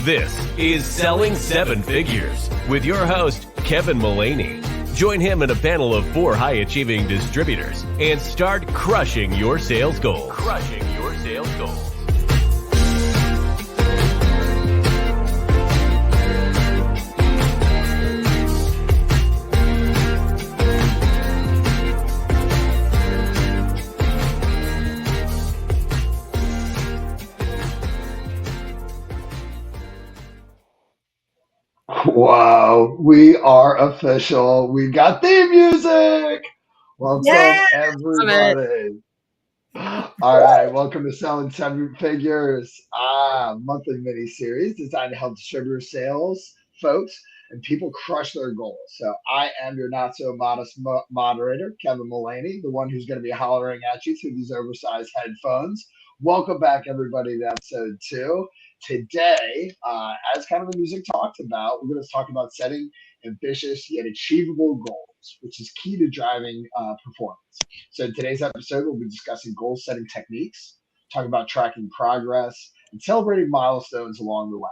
This is Selling Seven Figures with your host, Kevin Mullaney. Join him in a panel of 4 high-achieving distributors and start crushing your sales goals. Wow, we are official. We got theme music. Welcome, everybody. All right, welcome to Selling Seven Figures, monthly mini series designed to help distributor sales folks and people crush their goals. So I am your not so modest moderator, Kevin Mullaney, the one who's going to be hollering at you through these oversized headphones. Welcome back, everybody, to episode 2. Today, as kind of the music talked about, we're going to talk about setting ambitious yet achievable goals, which is key to driving performance. So in today's episode, we'll be discussing goal setting techniques, talking about tracking progress, and celebrating milestones along the way.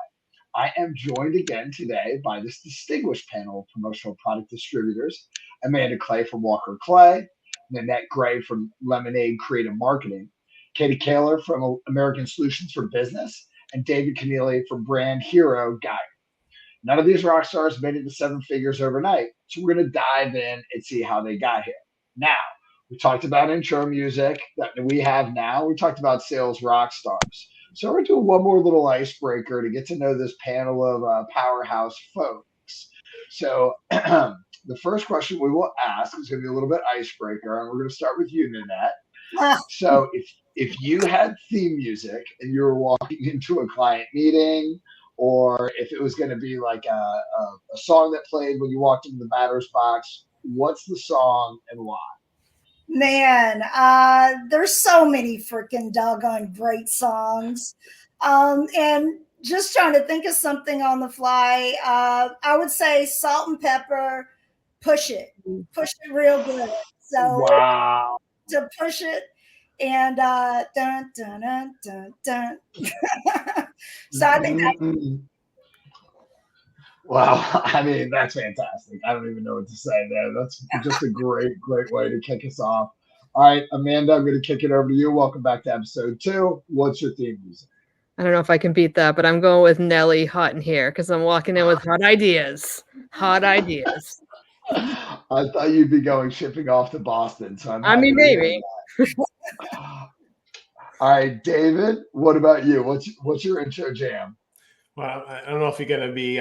I am joined again today by this distinguished panel of promotional product distributors: Amanda Clay from Walker Clay, Nanette Gray from Lemonade Creative Marketing, Katie Kaler from American Solutions for Business, and David Keneally from Brand Hero Guide. None of these rock stars made it to 7 figures overnight, so we're going to dive in and see how they got here. Now, we talked about intro music that we have now. We talked about sales rock stars. So we're going to do one more little icebreaker to get to know this panel of powerhouse folks. So the first question we will ask is going to be a little bit icebreaker, and we're going to start with you, Nanette. So if you had theme music and you were walking into a client meeting, or if it was going to be like a song that played when you walked into the batter's box, what's the song and why? Man, there's so many freaking doggone great songs. And just trying to think of something on the fly, I would say Salt and Pepper, Push It real good. So wow. To push it and dun, dun, dun, dun, dun. So I think that. Wow, I mean, that's fantastic. I don't even know what to say there. That's just a great way to kick us off. All right, Amanda, I'm going to kick it over to you. Welcome back to episode 2. What's your theme music? I don't know if I can beat that, but I'm going with Nelly, Hot in Here, because I'm walking in with hot ideas. Hot ideas. I thought you'd be going shipping off to Boston, so maybe. All right, David, what about you? What's your intro jam? Well, I don't know if you're going to be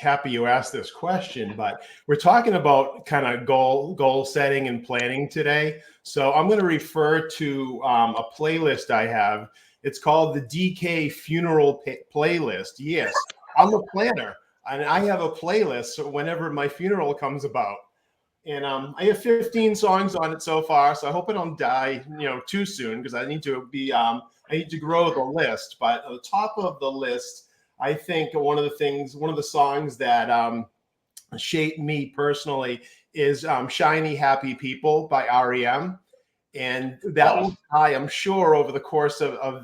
happy you asked this question, but we're talking about kind of goal setting and planning today. So I'm going to refer to a playlist I have. It's called the DK Funeral Playlist. Yes, I'm a planner, and I have a playlist whenever my funeral comes about. And I have 15 songs on it so far, so I hope I don't die, too soon, because I need to grow the list. But at the top of the list, I think one of the songs that shaped me personally is "Shiny Happy People" by REM, and that will die, I'm sure, over the course of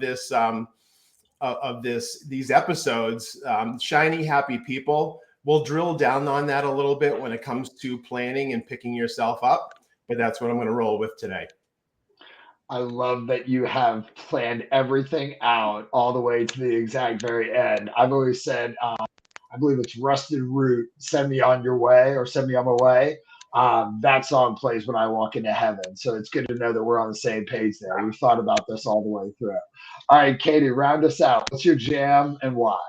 these episodes. "Shiny Happy People." We'll drill down on that a little bit when it comes to planning and picking yourself up, but that's what I'm going to roll with today. I love that you have planned everything out all the way to the exact very end. I've always said, I believe it's Rusted Root, "Send Me On Your Way" or "Send Me On My Way." That song plays when I walk into heaven. So it's good to know that we're on the same page there. We've thought about this all the way through. All right, Katie, round us out. What's your jam and why?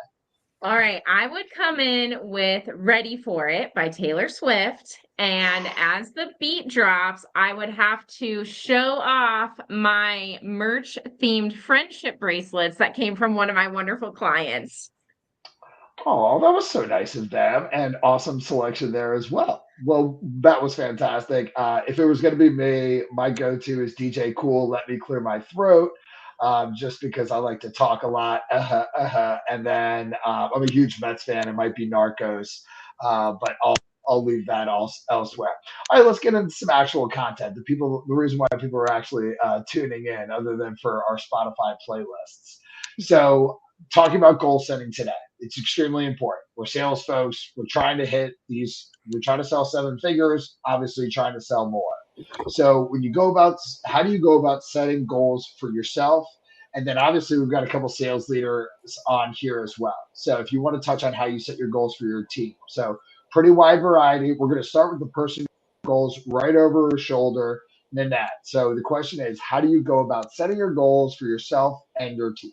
All right, I would come in with "Ready for It" by Taylor Swift. And as the beat drops, I would have to show off my merch-themed friendship bracelets that came from one of my wonderful clients. Oh, that was so nice of them, and awesome selection there as well. Well, that was fantastic. If it was going to be me, my go-to is DJ Cool, "Let Me Clear My Throat." Just because I like to talk a lot. And then I'm a huge Mets fan. It might be Narcos, but I'll leave that elsewhere. All right, let's get into some actual content. The reason why people are actually tuning in, other than for our Spotify playlists. So talking about goal setting today. It's extremely important. We're sales folks. We're trying to hit these. We're trying to sell 7 figures. Obviously, trying to sell more. So when you go about, how do you go about setting goals for yourself? And then obviously we've got a couple sales leaders on here as well. So if you want to touch on how you set your goals for your team. So pretty wide variety. We're going to start with the person goals right over her shoulder, and then that. So the question is, how do you go about setting your goals for yourself and your team?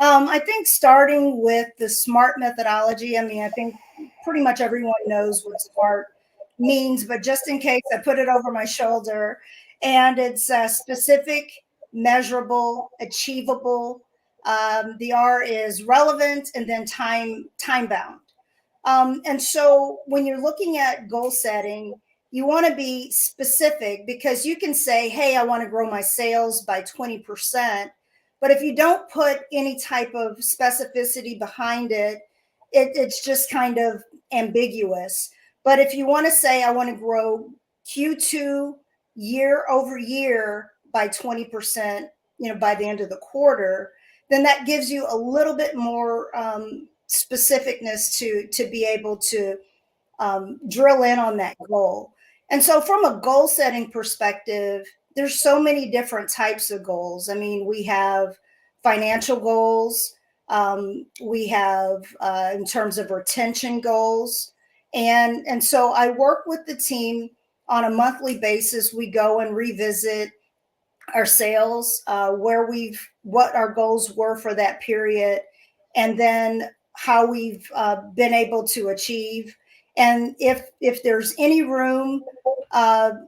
I think starting with the SMART methodology. I mean, I think pretty much everyone knows what SMART means, but just in case, I put it over my shoulder, and it's specific, measurable, achievable. The R is relevant, and then time bound. And so when you're looking at goal setting, you want to be specific, because you can say, hey, I want to grow my sales by 20%. But if you don't put any type of specificity behind it, it's just kind of ambiguous. But if you want to say, I want to grow Q2 year over year by 20%, by the end of the quarter, then that gives you a little bit more specificness to be able to drill in on that goal. And so from a goal setting perspective, there's so many different types of goals. I mean, we have financial goals. We have in terms of retention goals. And so I work with the team on a monthly basis. We go and revisit our sales, what our goals were for that period, and then how we've been able to achieve. And if there's any room,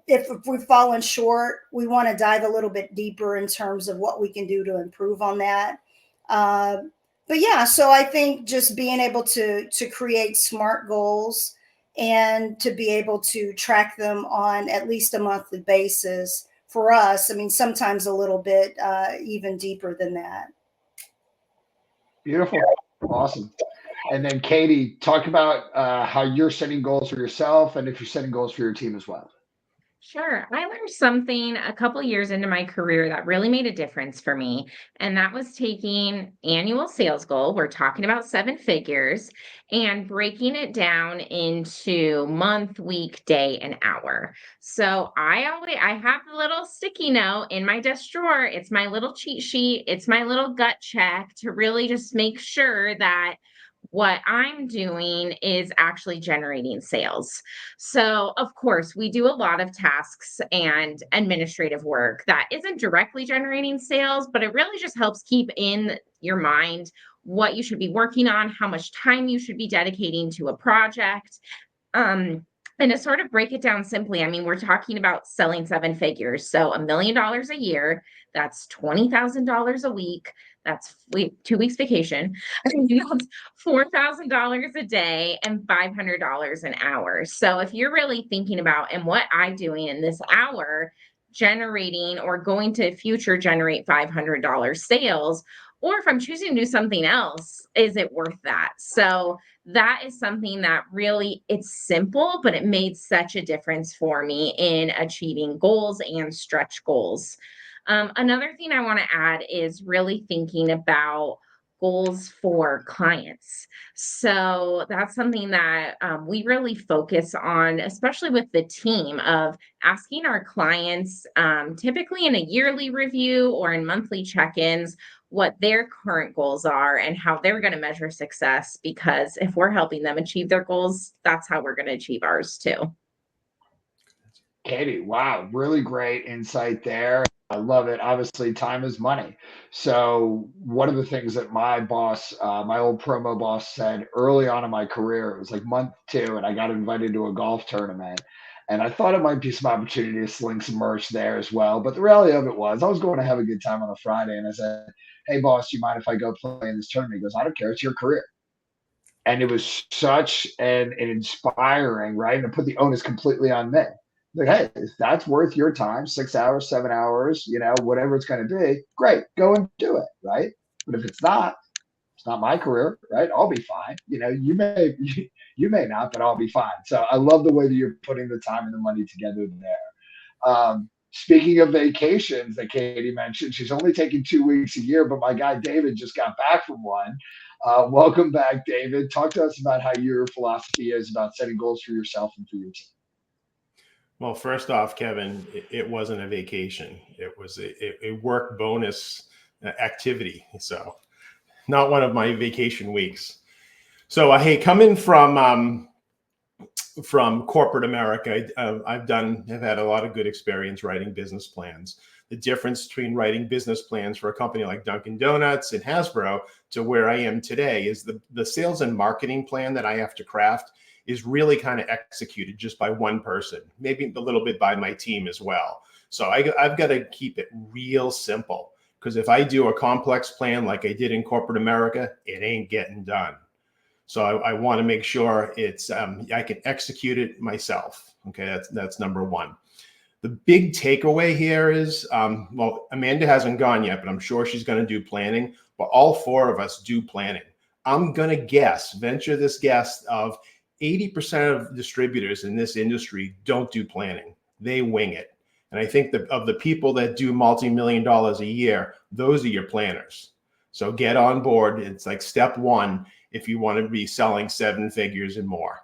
if we've fallen short, we want to dive a little bit deeper in terms of what we can do to improve on that. But yeah, so I think just being able to create SMART goals and to be able to track them on at least a monthly basis for us. I mean, sometimes a little bit even deeper than that. Beautiful. Awesome. And then Katie, talk about how you're setting goals for yourself and if you're setting goals for your team as well. Sure. I learned something a couple years into my career that really made a difference for me. And that was taking annual sales goal. We're talking about 7 figures, and breaking it down into month, week, day, and hour. So I have a little sticky note in my desk drawer. It's my little cheat sheet. It's my little gut check to really just make sure that what I'm doing is actually generating sales. So, of course, we do a lot of tasks and administrative work that isn't directly generating sales, but it really just helps keep in your mind what you should be working on, how much time you should be dedicating to a project. And to sort of break it down simply, I mean, we're talking about selling 7 figures. So $1 million a year, that's $20,000 a week. That's 2 weeks vacation. I think that's $4,000 a day and $500 an hour. So if you're really thinking about, and what I'm doing in this hour, generating or going to future generate $500 sales, or if I'm choosing to do something else, is it worth that? So that is something that really, it's simple, but it made such a difference for me in achieving goals and stretch goals. Another thing I want to add is really thinking about goals for clients. So that's something that we really focus on, especially with the team, of asking our clients, typically in a yearly review or in monthly check-ins, what their current goals are and how they're going to measure success. Because if we're helping them achieve their goals, that's how we're going to achieve ours too. Katie, wow, really great insight there. I love it. Obviously, time is money. So one of the things that my boss, my old promo boss, said early on in my career, it was like month 2, and I got invited to a golf tournament. And I thought it might be some opportunity to sling some merch there as well. But the reality of it was I was going to have a good time on a Friday. And I said, hey, boss, do you mind if I go play in this tournament? He goes, I don't care. It's your career. And it was such an inspiring, right? And it put the onus completely on me. Like, hey, if that's worth your time, 6 hours, 7 hours, whatever it's going to be, great, go and do it, right? But if it's not my career, right? I'll be fine. You may not, but I'll be fine. So I love the way that you're putting the time and the money together there. Speaking of vacations that Katie mentioned, she's only taking 2 weeks a year, but my guy David just got back from one. Welcome back, David. Talk to us about how your philosophy is about setting goals for yourself and for your team. Well, first off, Kevin, it wasn't a vacation. It was a work bonus activity. So not one of my vacation weeks. So, hey, coming from corporate America, I've had a lot of good experience writing business plans. The difference between writing business plans for a company like Dunkin' Donuts and Hasbro to where I am today is the sales and marketing plan that I have to craft is really kind of executed just by one person, maybe a little bit by my team as well. So I've got to keep it real simple, because if I do a complex plan like I did in corporate America, it ain't getting done. So I want to make sure I can execute it myself. Okay, that's number one. The big takeaway here is, well, Amanda hasn't gone yet, but I'm sure she's going to do planning. But all four of us do planning. I'm going to venture this guess of 80% of distributors in this industry don't do planning. They wing it. And I think that of the people that do multi-million dollars a year, those are your planners. So get on board. It's like step one if you want to be selling 7 figures and more.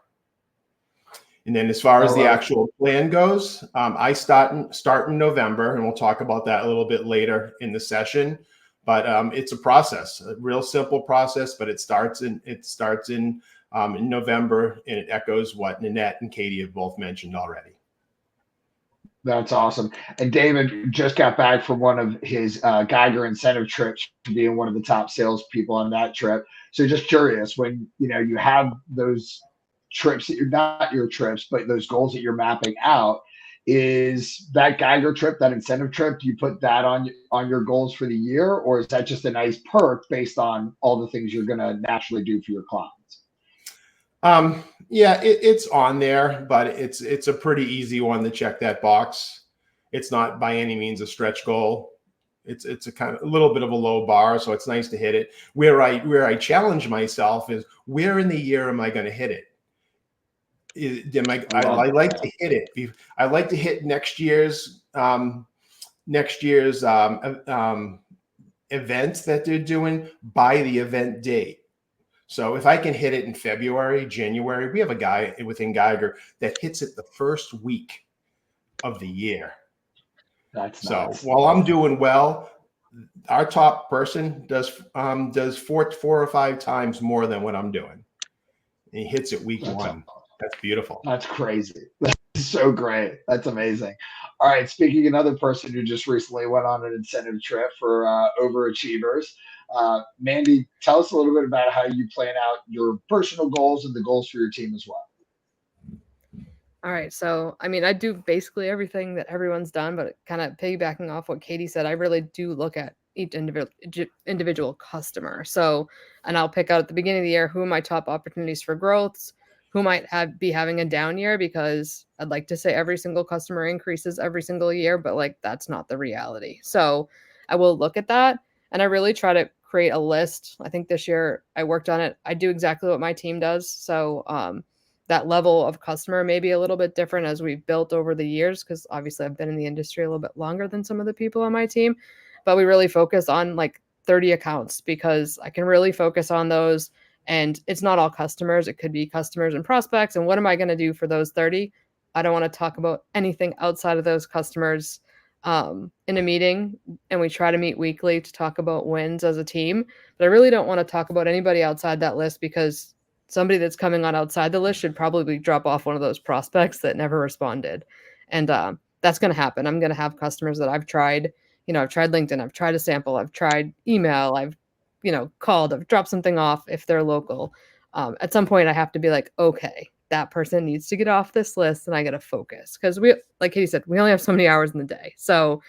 And then as far as the actual plan goes, I start in November, and we'll talk about that a little bit later in the session. But it's a process, a real simple process, but it starts in November, and it echoes what Nanette and Katie have both mentioned already. That's awesome. And David just got back from one of his Geiger incentive trips, being one of the top salespeople on that trip. So just curious, when you have those trips that you're not your trips, but those goals that you're mapping out, is that Geiger trip, that incentive trip, do you put that on your goals for the year, or is that just a nice perk based on all the things you're going to naturally do for your clients? Yeah, it's on there, but it's a pretty easy one to check that box. It's not by any means a stretch goal. It's a kind of a little bit of a low bar, so it's nice to hit it. Where I challenge myself is, where in the year am I going to hit it? I like to hit it. I like to hit next year's events that they're doing by the event date. So if I can hit it in February, January, we have a guy within Geiger that hits it the first week of the year. That's so nice. While I'm doing well, our top person does 4 or 5 times more than what I'm doing. And he hits it week 1. That's beautiful. That's crazy. That's so great. That's amazing. All right. Speaking of another person who just recently went on an incentive trip for overachievers, Mandy, tell us a little bit about how you plan out your personal goals and the goals for your team as well. All right. So, I mean, I do basically everything that everyone's done, but kind of piggybacking off what Katie said, I really do look at each individual customer. So, and I'll pick out at the beginning of the year, who are my top opportunities for growth, who might be having a down year, because I'd like to say every single customer increases every single year, but like that's not the reality. So I will look at that, and I really try to create a list. I think this year I worked on it. I do exactly what my team does. So that level of customer may be a little bit different as we've built over the years, because obviously I've been in the industry a little bit longer than some of the people on my team, but we really focus on like 30 accounts, because I can really focus on those. And it's not all customers. It could be customers and prospects. And what am I going to do for those 30? I don't want to talk about anything outside of those customers in a meeting. And we try to meet weekly to talk about wins as a team. But I really don't want to talk about anybody outside that list, because somebody that's coming on outside the list should probably drop off one of those prospects that never responded. And that's going to happen. I'm going to have customers that I've tried. I've tried LinkedIn. I've tried a sample. I've tried email. I've called, I've dropped something off if they're local. At some point I have to be like, okay, that person needs to get off this list, and I got to focus, because like Katie said, we only have so many hours in the day. So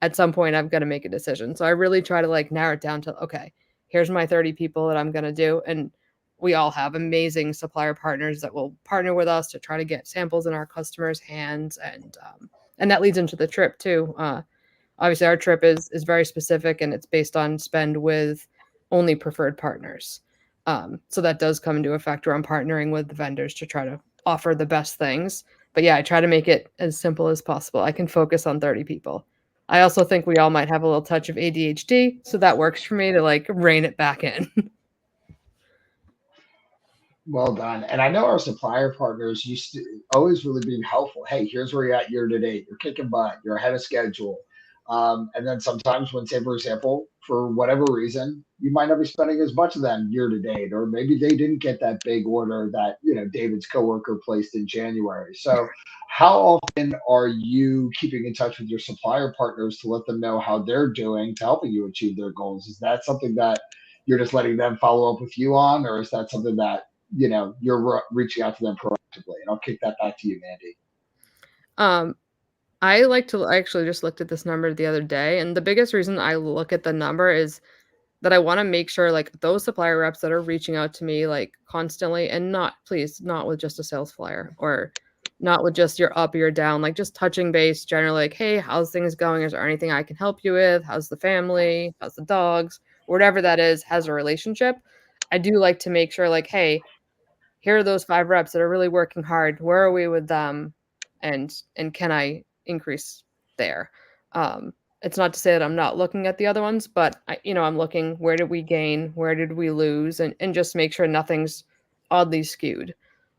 at some point I've got to make a decision. So I really try to like narrow it down to, okay, here's my 30 people that I'm going to do. And we all have amazing supplier partners that will partner with us to try to get samples in our customers' hands. And that leads into the trip too. Obviously our trip is very specific, and it's based on spend with only preferred partners. So that does come into effect where I'm partnering with the vendors to try to offer the best things. But yeah, I try to make it as simple as possible. I can focus on 30 people. I also think we all might have a little touch of ADHD, so that works for me to like rein it back in. Well done. And I know our supplier partners used to always really be helpful. Hey, here's where you're at year to date. You're kicking butt. You're ahead of schedule. And then sometimes when, say, for example, for whatever reason, you might not be spending as much of them year to date, or maybe they didn't get that big order that, David's coworker placed in January. So how often are you keeping in touch with your supplier partners to let them know how they're doing to helping you achieve their goals? Is that something that you're just letting them follow up with you on, or is that something that you're reaching out to them proactively? And I'll kick that back to you, Mandy. I actually just looked at this number the other day, and the biggest reason I look at the number is that I want to make sure like those supplier reps that are reaching out to me like constantly, and not with just a sales flyer, or not with just your up, your down, like just touching base generally, like, hey, how's things going? Is there anything I can help you with? How's the family? How's the dogs? Whatever that is, has a relationship. I do like to make sure like, hey, here are those 5 reps that are really working hard. Where are we with them? And can I increase there? It's not to say that I'm not looking at the other ones, but I'm looking, where did we gain? Where did we lose? And just make sure nothing's oddly skewed.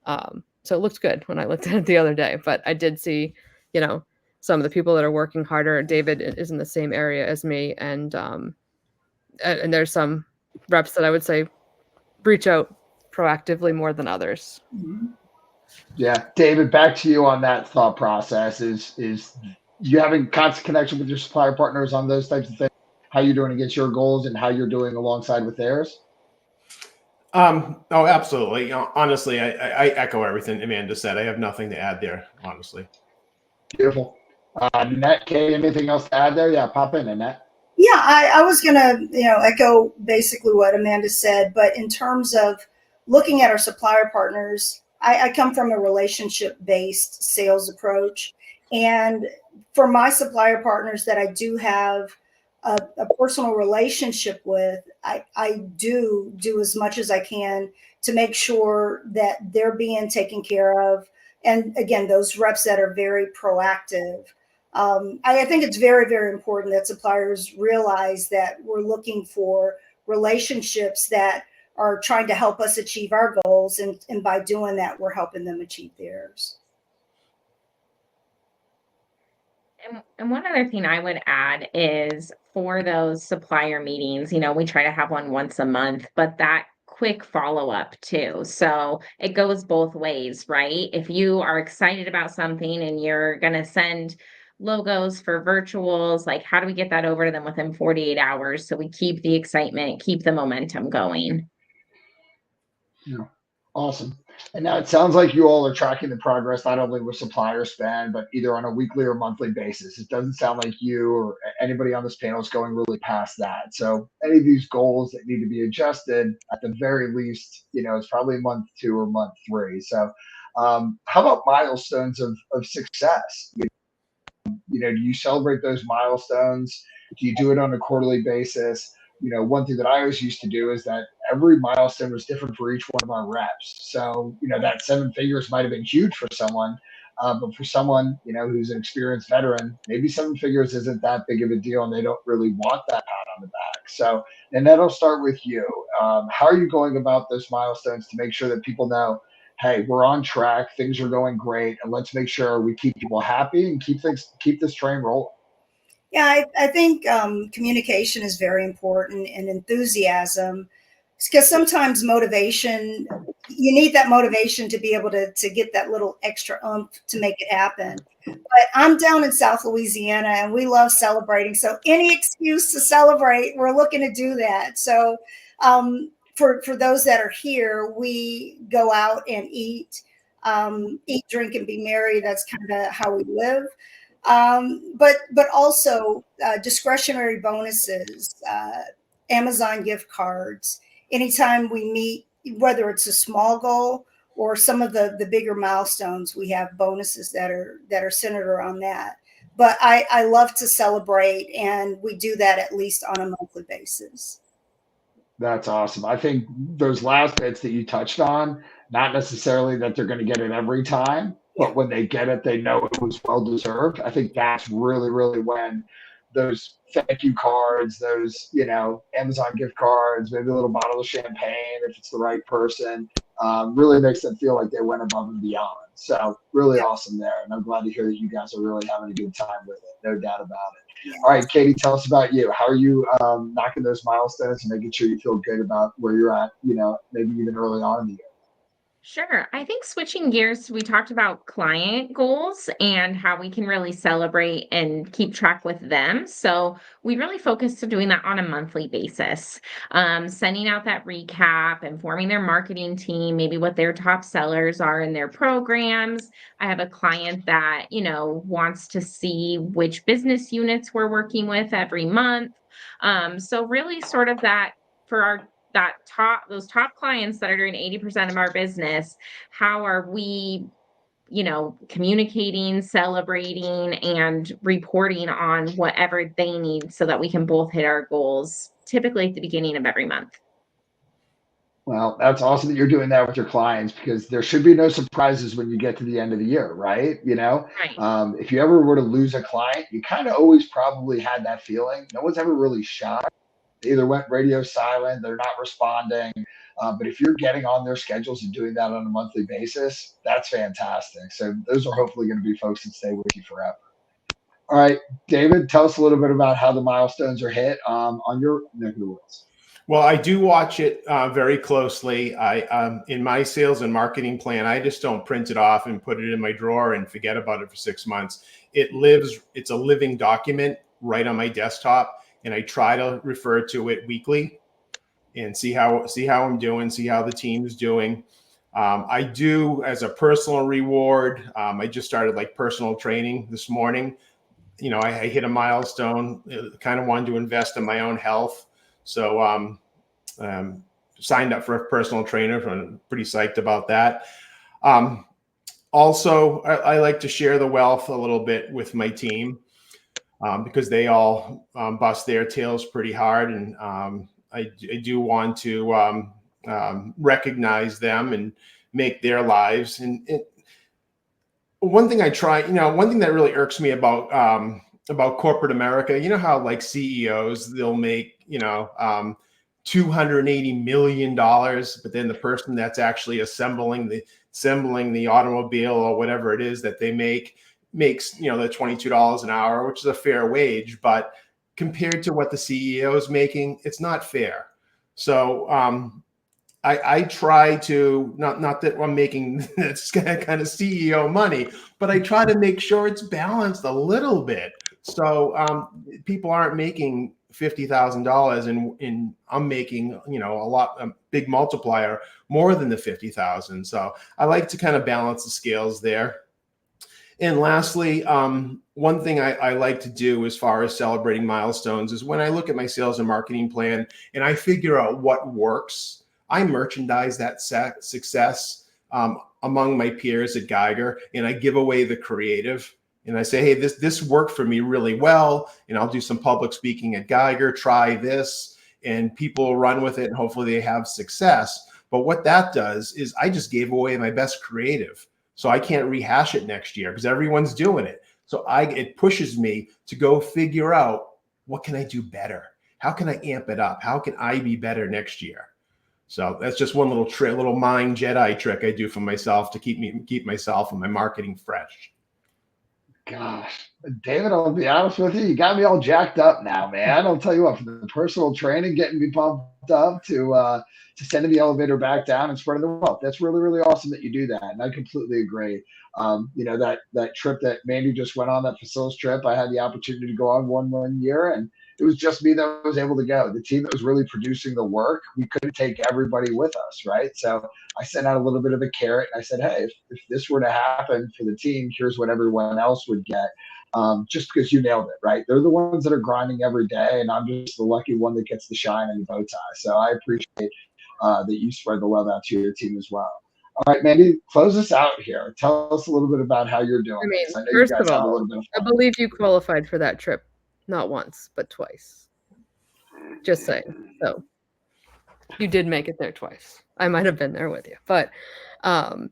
So it looked good when I looked at it the other day, but I did see, some of the people that are working harder. David is in the same area as me. And there's some reps that I would say reach out proactively more than others. Yeah, David, back to you on that thought process. Is you having constant connection with your supplier partners on those types of things, how you're doing against your goals and how you're doing alongside with theirs? Oh, absolutely. Honestly, I echo everything Amanda said. I have nothing to add there, honestly. Beautiful. Annette, Kay, anything else to add there? Yeah, pop in, Annette. Yeah, I was going to, echo basically what Amanda said, but in terms of looking at our supplier partners, I come from a relationship-based sales approach. And for my supplier partners that I do have a personal relationship with, I do as much as I can to make sure that they're being taken care of. And again, those reps that are very proactive. I think it's very, very important that suppliers realize that we're looking for relationships that are trying to help us achieve our goals. And by doing that, we're helping them achieve theirs. And one other thing I would add is for those supplier meetings, we try to have one once a month, but that quick follow-up too. So it goes both ways, right? If you are excited about something and you're going to send logos for virtuals, like how do we get that over to them within 48 hours so we keep the excitement, keep the momentum going? Yeah. Awesome. And now it sounds like you all are tracking the progress not only with supplier spend, but either on a weekly or monthly basis. It doesn't sound like you or anybody on this panel is going really past that. So any of these goals that need to be adjusted, at the very least, it's probably month 2 or month 3. So how about milestones of success? Do you celebrate those milestones? Do you do it on a quarterly basis? One thing that I always used to do is that every milestone was different for each one of our reps. So, that 7 figures might have been huge for someone, but for someone, who's an experienced veteran, maybe 7 figures isn't that big of a deal and they don't really want that pat on the back. So, and that'll start with you. How are you going about those milestones to make sure that people know, hey, we're on track, things are going great, and let's make sure we keep people happy and keep this train rolling? Yeah, I think communication is very important, and enthusiasm, because sometimes motivation, you need that motivation to be able to get that little extra oomph to make it happen. But I'm down in South Louisiana and we love celebrating. So any excuse to celebrate, we're looking to do that. So for those that are here, we go out and eat, drink, and be merry. That's kind of how we live. But also discretionary bonuses, Amazon gift cards. Anytime we meet, whether it's a small goal or some of the bigger milestones, we have bonuses that are centered around that. But I love to celebrate, and we do that at least on a monthly basis. That's awesome. I think those last bits that you touched on, not necessarily that they're going to get it every time, but when they get it, they know it was well deserved. I think that's really, really when those thank you cards, those, Amazon gift cards, maybe a little bottle of champagne if it's the right person, really makes them feel like they went above and beyond. So really awesome there. And I'm glad to hear that you guys are really having a good time with it. No doubt about it. All right, Katie, tell us about you. How are you knocking those milestones and making sure you feel good about where you're at, maybe even early on in the year? Sure. I think switching gears, we talked about client goals and how we can really celebrate and keep track with them. So we really focus on doing that on a monthly basis, sending out that recap, informing their marketing team, maybe what their top sellers are in their programs. I have a client that, wants to see which business units we're working with every month. So really sort of that for those top clients that are doing 80% of our business, how are we, communicating, celebrating, and reporting on whatever they need so that we can both hit our goals typically at the beginning of every month. Well, that's awesome that you're doing that with your clients, because there should be no surprises when you get to the end of the year, right? Right. If you ever were to lose a client, you kind of always probably had that feeling. No one's ever really shocked. They either went radio silent, they're not responding. But if you're getting on their schedules and doing that on a monthly basis, that's fantastic. So those are hopefully going to be folks that stay with you forever. All right, David, tell us a little bit about how the milestones are hit on your neck of the woods. Well, I do watch it very closely. In my sales and marketing plan, I just don't print it off and put it in my drawer and forget about it for 6 months. It's a living document right on my desktop, and I try to refer to it weekly and see how I'm doing, see how the team is doing. I do, as a personal reward, I just started like personal training this morning. I hit a milestone, kind of wanted to invest in my own health. So signed up for a personal trainer. So I'm pretty psyched about that. Also, I like to share the wealth a little bit with my team because they all bust their tails pretty hard. And I do want to recognize them and make their lives. And one thing I try, one thing that really irks me about corporate America, how like CEOs, they'll make, $280 million, but then the person that's actually assembling the automobile or whatever it is that they makes, the $22 an hour, which is a fair wage, but compared to what the CEO is making, it's not fair. So I try to, not that I'm making that's kind of CEO money, but I try to make sure it's balanced a little bit. So people aren't making $50,000 and I'm making, a big multiplier more than the 50,000. So I like to kind of balance the scales there. And lastly, one thing I like to do as far as celebrating milestones is when I look at my sales and marketing plan and I figure out what works, I merchandise that success among my peers at Geiger, and I give away the creative. And I say, hey, this worked for me really well, and I'll do some public speaking at Geiger, try this, and people run with it, and hopefully they have success. But what that does is I just gave away my best creative. So I can't rehash it next year because everyone's doing it. So it pushes me to go figure out, what can I do better? How can I amp it up? How can I be better next year? So that's just one little mind Jedi trick I do for myself to keep myself and my marketing fresh. Gosh, David, I'll be honest with you. You got me all jacked up now, man. I'll tell you what, from the personal training, getting me pumped up to sending the elevator back down and spreading the wealth. That's really, really awesome that you do that. And I completely agree. That trip that Mandy just went on, that facilities trip, I had the opportunity to go on one year, and it was just me that was able to go. The team that was really producing the work, we couldn't take everybody with us, right? So I sent out a little bit of a carrot, and I said, hey, if this were to happen for the team, here's what everyone else would get. Just because you nailed it, right? They're the ones that are grinding every day, and I'm just the lucky one that gets the shine and the bow tie. So I appreciate that you spread the love out to your team as well. All right, Mandy, close us out here. Tell us a little bit about how you're doing. I mean, I know first you guys of have a all, little bit of I fun. believe you qualified for that trip, not once, but twice. Just saying. So you did make it there twice. I might have been there with you, but I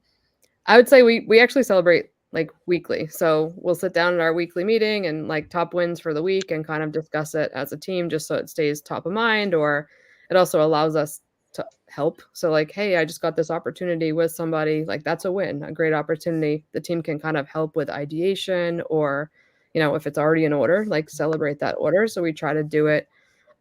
would say we actually celebrate like weekly. So we'll sit down at our weekly meeting and like top wins for the week and kind of discuss it as a team just so it stays top of mind, or it also allows us to help. So like, hey, I just got this opportunity with somebody, like that's a win, a great opportunity. The team can kind of help with ideation, or, you know, if it's already in order, like celebrate that order. So we try to do it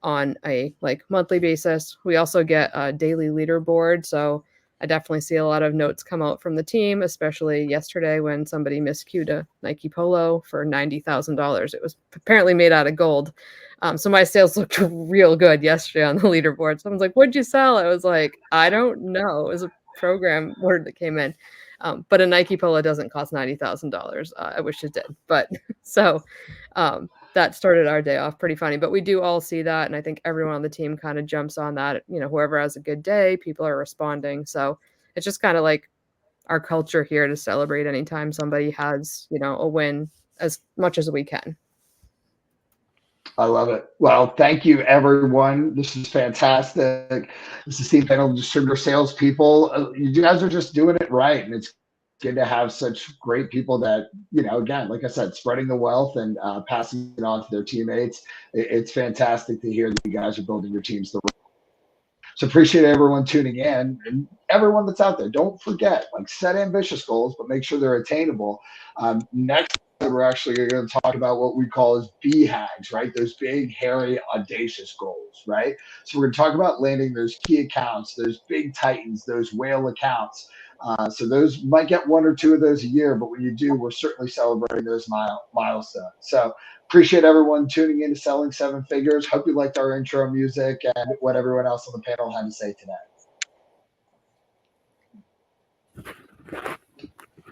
on a like monthly basis. We also get a daily leaderboard. So I definitely see a lot of notes come out from the team, especially yesterday when somebody miscued a Nike Polo for $90,000. It was apparently made out of gold. So my sales looked real good yesterday on the leaderboard. Someone's like, "What'd you sell?" I was like, "I don't know. It was a program word that came in." But a Nike Polo doesn't cost $90,000. I wish it did. But so that started our day off pretty funny. But we do all see that, and I think everyone on the team kind of jumps on that. You know, whoever has a good day, people are responding. So it's just kind of like our culture here to celebrate anytime somebody has, you know, a win as much as we can. I love it. Well, thank you, everyone. This is fantastic. This is Team Panel Distributor Salespeople. You guys are just doing it right, and it's good to have such great people that, you know, again, like I said, spreading the wealth and passing it on to their teammates. It's fantastic to hear that you guys are building your teams the right. So appreciate everyone tuning in, and everyone that's out there. Don't forget, like, set ambitious goals, but make sure they're attainable. Next, we're actually going to talk about what we call as BHAGs, right? Those big, hairy, audacious goals, right? So we're going to talk about landing those key accounts, those big titans, those whale accounts. So those might get one or two of those a year, but when you do, we're certainly celebrating those milestones. So appreciate everyone tuning in to Selling Seven Figures. Hope you liked our intro music and what everyone else on the panel had to say today.